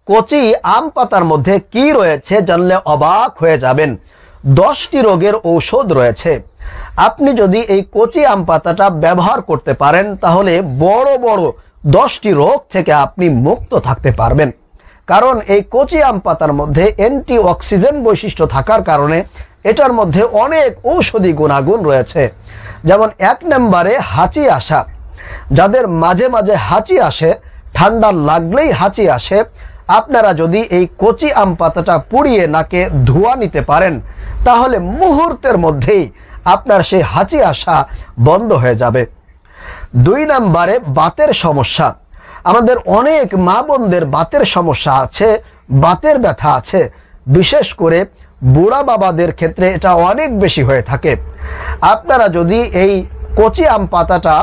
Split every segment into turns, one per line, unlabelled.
কচি আম পাতার মধ্যে কি রয়েছে জানলে অবাক হয়ে যাবেন। 10টি রোগের ঔষধ রয়েছে। আপনি যদি এই কচি আম পাতাটা ব্যবহার করতে পারেন তাহলে বড় বড় 10টি রোগ থেকে আপনি মুক্ত থাকতে পারবেন। কারণ এই কচি আম পাতার মধ্যে অ্যান্টিঅক্সিডেন্ট বৈশিষ্ট্য থাকার কারণে এটার মধ্যে অনেক ঔষধি গুণাগুণ রয়েছে। যেমন 1 নম্বরে হাঁচি আসা, যাদের মাঝে মাঝে হাঁচি আসে, ঠান্ডা লাগলেই হাঁচি আসে, আপনারা যদি এই কচি আম পাতাটা পুড়িয়ে নাকে ধোঁয়া নিতে পারেন তাহলে মুহূর্তের মধ্যেই আপনার সেই হাঁচি আসা বন্ধ হয়ে যাবে। 2 নম্বরে বাতের সমস্যা। আমাদের অনেক মা বোনদের বাতের সমস্যা আছে, বাতের ব্যথা আছে। বিশেষ করে বুড়া বাবাদের ক্ষেত্রে এটা অনেক বেশি হয়ে থাকে। আপনারা যদি এই কচি আম পাতাটা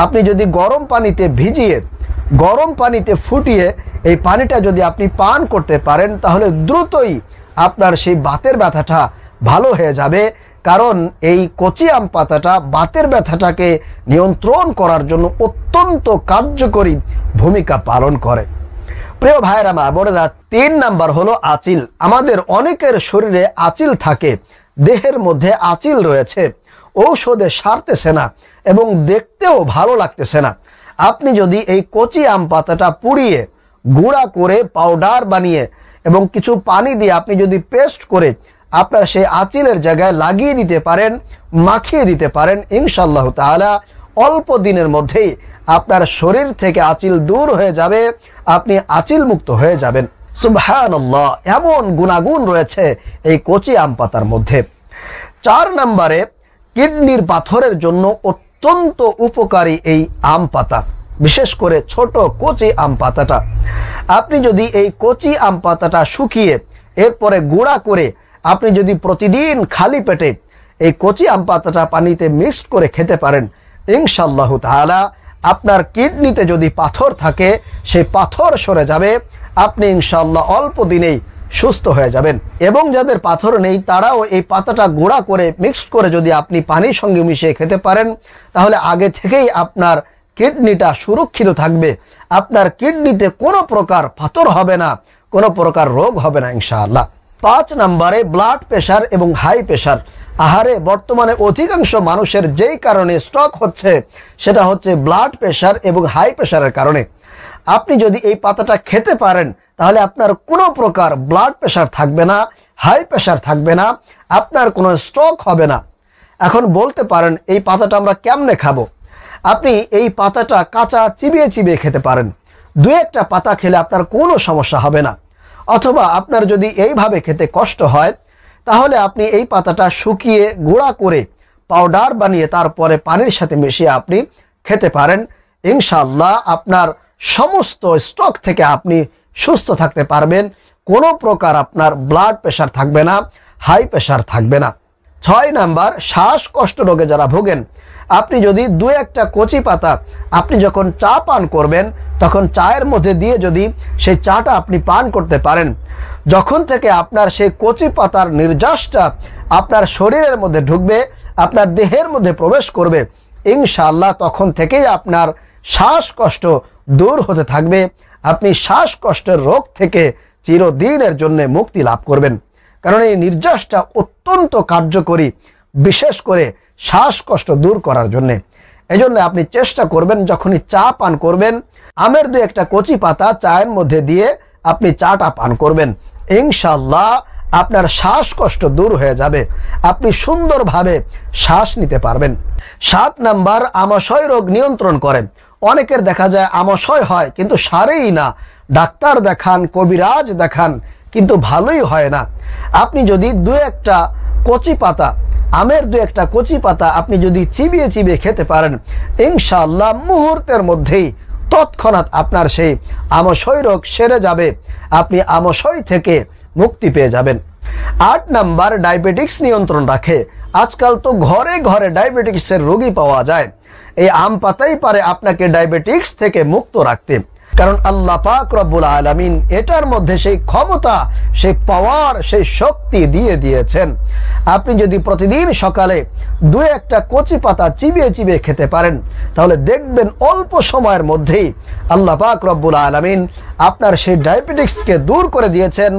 আপনি যদি গরম পানিতে ভিজিয়ে, গরম পানিতে ফুটিয়ে এই পানিটা যদি আপনি পান করতে পারেন তাহলে দ্রুতই আপনার সেই বাতের ব্যথাটা ভালো হয়ে যাবে। কারণ এই কচি আম পাতাটা বাতের ব্যথাটাকে নিয়ন্ত্রণ করার জন্য অত্যন্ত কার্যকরী ভূমিকা পালন করে। প্রিয় ভাইরা মা বোনেরা, 3 নাম্বার হলো আঁচিল। আমাদের অনেকের শরীরে আঁচিল থাকে, দেহের মধ্যে আঁচিল রয়েছে, ঔষধে সারতেছে না এবং দেখতেও ভালো লাগতেছে না। আপনি যদি এই কচি আম পাতাটা পুড়িয়ে গুঁড়া করে পাউডার বানিয়ে এবং কিছু পানি দিয়ে আপনি যদি পেস্ট করে আপনার সেই আঁচিলের জায়গায় লাগিয়ে দিতে পারেন, মাখিয়ে দিতে পারেন, ইনশাআল্লাহ তাআলা অল্প দিনের মধ্যেই আপনার শরীর থেকে আঁচিল দূর হয়ে যাবে, আপনি আঁচিল মুক্ত হয়ে যাবেন। সুবহানাল্লাহ, এমন গুণাগুণ রয়েছে এই কচি আম পাতার মধ্যে। 4 নম্বরে কিডনির পাথরের জন্য অত্যন্ত উপকারী এই আম পাতা, বিশেষ করে ছোট কচি আম পাতাটা। আপনি যদি এই কচি আম পাতাটা শুকিয়ে এরপরে গুঁড়া করে আপনি যদি প্রতিদিন খালি পেটে এই কচি আম পাতাটা পানিতে মিক্সড করে খেতে পারেন, ইনশাআল্লাহ তাআলা আপনার কিডনিতে যদি পাথর থাকে সেই পাথর সরে যাবে, আপনি ইনশাআল্লাহ অল্প দিনেই সুস্থ হয়ে যাবেন। এবং যাদের পাথর নেই তারাও এই পাতাটা গুঁড়া করে মিক্সড করে যদি আপনি পানির সঙ্গে মিশিয়ে খেতে পারেন তাহলে আগে থেকেই আপনার কিডনিটা সুরক্ষিত থাকবে, আপনার কিডনিতে কোনো প্রকার পাথর হবে না, কোনো প্রকার রোগ হবে না ইনশাআল্লাহ। 5 নম্বরে ব্লাড প্রেশার এবং হাই প্রেশার। আহারে, বর্তমানে অধিকাংশ মানুষের যেই কারণে স্ট্রোক হচ্ছে সেটা হচ্ছে ব্লাড প্রেশার এবং হাই প্রেশারের কারণে। আপনি যদি এই পাতাটা খেতে পারেন তাহলে আপনার কোনো প্রকার ব্লাড প্রেশার থাকবে না, হাই প্রেশার থাকবে না, আপনার কোনো স্ট্রোক হবে না। এখন বলতে পারেন এই পাতাটা আমরা কেমনে খাবো? আপনি এই পাতাটা কাঁচা চিবিয়ে চিবিয়ে খেতে পারেন। 2-1টা পাতা খেলে আপনার কোনো সমস্যা হবে না। অথবা আপনার যদি এইভাবে খেতে কষ্ট হয় তাহলে আপনি এই পাতাটা শুকিয়ে গুঁড়া করে পাউডার বানিয়ে তারপরে পানির সাথে মিশিয়ে আপনি খেতে পারেন। ইনশাআল্লাহ আপনার সমস্ত স্ট্রোক থেকে আপনি সুস্থ থাকতে পারবেন, কোনো প্রকার আপনার ব্লাড প্রেশার থাকবে না, হাই প্রেশার থাকবে না। 6 নাম্বার শ্বাসকষ্ট রোগে যারা ভোগেন, আপনি যদি 2-1টা কচি পাতা আপনি যখন চা পান করবেন তখন চায়ের মধ্যে দিয়ে যদি সেই চাটা আপনি পান করতে পারেন, যখন থেকে আপনার সেই কচি পাতার নির্যাসটা আপনার শরীরের মধ্যে ঢুকবে, আপনার দেহের মধ্যে প্রবেশ করবে, ইনশাআল্লাহ তখন থেকেই আপনার শ্বাসকষ্ট দূর হতে থাকবে। আপনি শ্বাসকষ্টের রোগ থেকে চিরদিনের জন্য মুক্তি লাভ করবেন। কারণ এই নির্যাসটা অত্যন্ত কার্যকরী, বিশেষ করে শ্বাসকষ্ট দূর করার জন্যে। এজন্য আপনি চেষ্টা করবেন যখনই চা পান করবেন আমের 2-1টা কচি পাতা চায়ের মধ্যে দিয়ে আপনি চাটা পান করবেন, ইনশাআল্লাহ আপনার শ্বাসকষ্ট দূর হয়ে যাবে, আপনি সুন্দরভাবে শ্বাস নিতে পারবেন। 7 নাম্বার আমাশয় রোগ নিয়ন্ত্রণ করে। অনেকের দেখা যায় আমাশয় হয় কিন্তু সারেই না, ডাক্তার দেখান, কবিরাজ দেখান, কিন্তু ভালোই হয় না। আপনি যদি 2-1টা কচি পাতা, আমের 2-1টা কচি পাতা আপনি যদি চিবিয়ে চিবিয়ে খেতে পারেন, ইনশাআল্লাহ মুহূর্তের মধ্যেই তৎক্ষণাৎ আপনার সেই আমাশয় রোগ সেরে যাবে, আপনি আমাশয় থেকে মুক্তি পেয়ে যাবেন। 8 নাম্বার ডায়াবেটিক্স নিয়ন্ত্রণ রাখে। আজকাল তো ঘরে ঘরে ডায়াবেটিক্সের রোগী পাওয়া যায়। এই আম পাতাই পারে আপনাকে ডায়াবেটিক্স থেকে মুক্ত রাখতে। কারণ আল্লাহ পাক রব্বুল আলামিন এটার মধ্যে সেই ক্ষমতা, সেই পাওয়ার, সেই শক্তি দিয়ে দিয়েছেন। আপনি যদি প্রতিদিন সকালে 2-1টা কচি পাতা চিবিয়ে চিবিয়ে খেতে পারেন তাহলে দেখবেন অল্প সময়ের মধ্যেই আল্লাহ পাক রব্বুল আলামিন আপনার সেই ডায়াবেটিক্সকে দূর করে দিয়েছেন।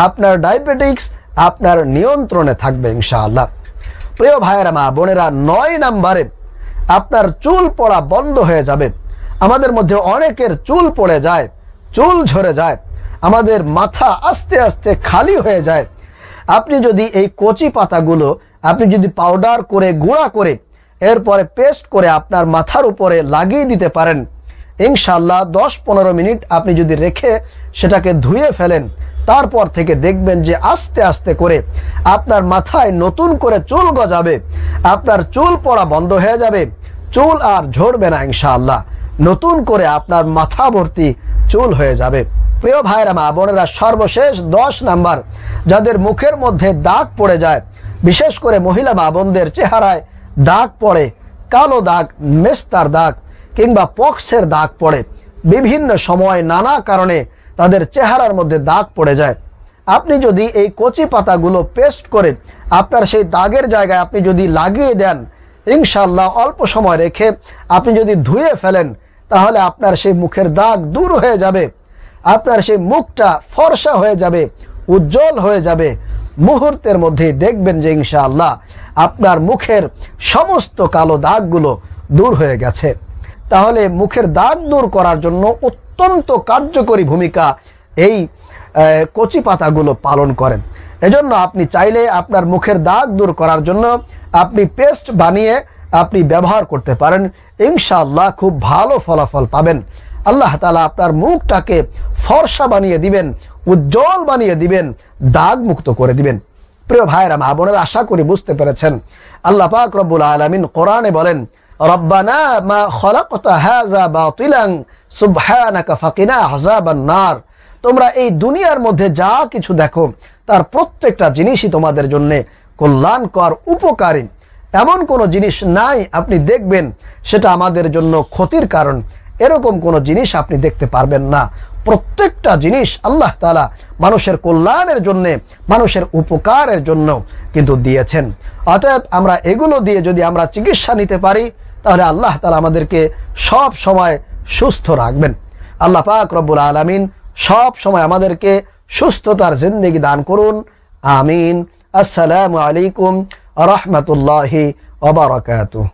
আপনার ডায়াবেটিক্স আপনার নিয়ন্ত্রণে থাকবে ইনশাআল্লাহ। প্রিয় ভাইয়েরা মা বোনেরা, 9 নম্বরে আপনার চুল পড়া বন্ধ হয়ে যাবে। আমাদের মধ্যে অনেকের চুল পড়ে যায়, চুল ঝরে যায়, আমাদের মাথা আস্তে আস্তে খালি হয়ে যায়। আপনি যদি এই কচি পাতাগুলো আপনি যদি পাউডার করে গুঁড়া করে এরপরে পেস্ট করে আপনার মাথার উপরে লাগিয়ে দিতে পারেন, ইনশাআল্লাহ 10-15 মিনিট আপনি যদি রেখে সেটাকে ধুয়ে ফেলেন, তারপর থেকে দেখবেন যে আস্তে আস্তে করে আপনার মাথায় নতুন করে চুল গজাবে, আপনার চুল পড়া বন্ধ হয়ে যাবে, চুল আর ঝরবে না ইনশাআল্লাহ, নতুন করে আপনার মাথা ভর্তি চুল হয়ে যাবে। প্রিয় ভাইরা মা বোনেরা, সর্বশেষ 10 নাম্বার, যাদের মুখের মধ্যে দাগ পড়ে যায়, বিশেষ করে মহিলা মা বোনদের চেহারায় দাগ পড়ে, কালো দাগ, মেস্তার দাগ কিংবা পক্সের দাগ পড়ে, বিভিন্ন সময় নানা কারণে তাদের চেহারার মধ্যে দাগ পড়ে যায়। আপনি যদি এই কচি পাতাগুলো পেস্ট করে আপনার সেই দাগের জায়গায় আপনি যদি লাগিয়ে দেন, ইনশাআল্লাহ অল্প সময় রেখে আপনি যদি ধুয়ে ফেলেন, তাহলে আপনার সেই মুখের দাগ দূর হয়ে যাবে, আপনার সেই মুখটা ফর্সা হয়ে যাবে, উজ্জ্বল হয়ে যাবে। মুহূর্তের মধ্যেই দেখবেন যে ইনশাআল্লাহ আপনার মুখের সমস্ত কালো দাগগুলো দূর হয়ে গেছে। তাহলে মুখের দাগ দূর করার জন্য অত্যন্ত কার্যকরী ভূমিকা এই কচি পাতাগুলো পালন করেন। এজন্য আপনি চাইলে আপনার মুখের দাগ দূর করার জন্য আপনি পেস্ট বানিয়ে আপনি ব্যবহার করতে পারেন, ইনশাআল্লাহ খুব ভালো ফলাফল পাবেন। আল্লাহ তাআলা আপনার মুখটাকে ফর্সা বানিয়ে দিবেন, উজ্জ্বল বানিয়ে দিবেন, দাগ মুক্ত করে দিবেন। প্রিয় ভাইরা মা বোনেরা, আশা করি বুঝতে পেরেছেন। আল্লাহ পাক রব্বুল আলামিন কোরআনে বলেন, রব্বানা মা খালাকতা হাযা বাতিলান সুবহানাকা ফাকিনা আযাবান নার। তোমরা এই দুনিয়ার মধ্যে যা কিছু দেখো তার প্রত্যেকটা জিনিসই তোমাদের জন্য কল্যাণকর, উপকারী। এমন কোনো জিনিস নাই আপনি দেখবেন সেটা আমাদের জন্য ক্ষতির কারণ, এরকম কোনো জিনিস আপনি দেখতে পারবেন না। প্রত্যেকটা জিনিস আল্লাহ তাআলা মানুষের কল্যাণের জন্য, মানুষের উপকারের জন্য কিন্তু দিয়েছেন। অতএব আমরা এগুলো দিয়ে যদি আমরা চিকিৎসা নিতে পারি, তাহলে আল্লাহ তাআলা আমাদেরকে সব সময় সুস্থ রাখবেন। আল্লাহ পাক রব্বুল আলামিন সব সময় আমাদেরকে সুস্থতার জিন্দেগি দান করুন, আমিন। আসসালামু আলাইকুম ওয়া রাহমাতুল্লাহি ওয়া বারাকাতুহু।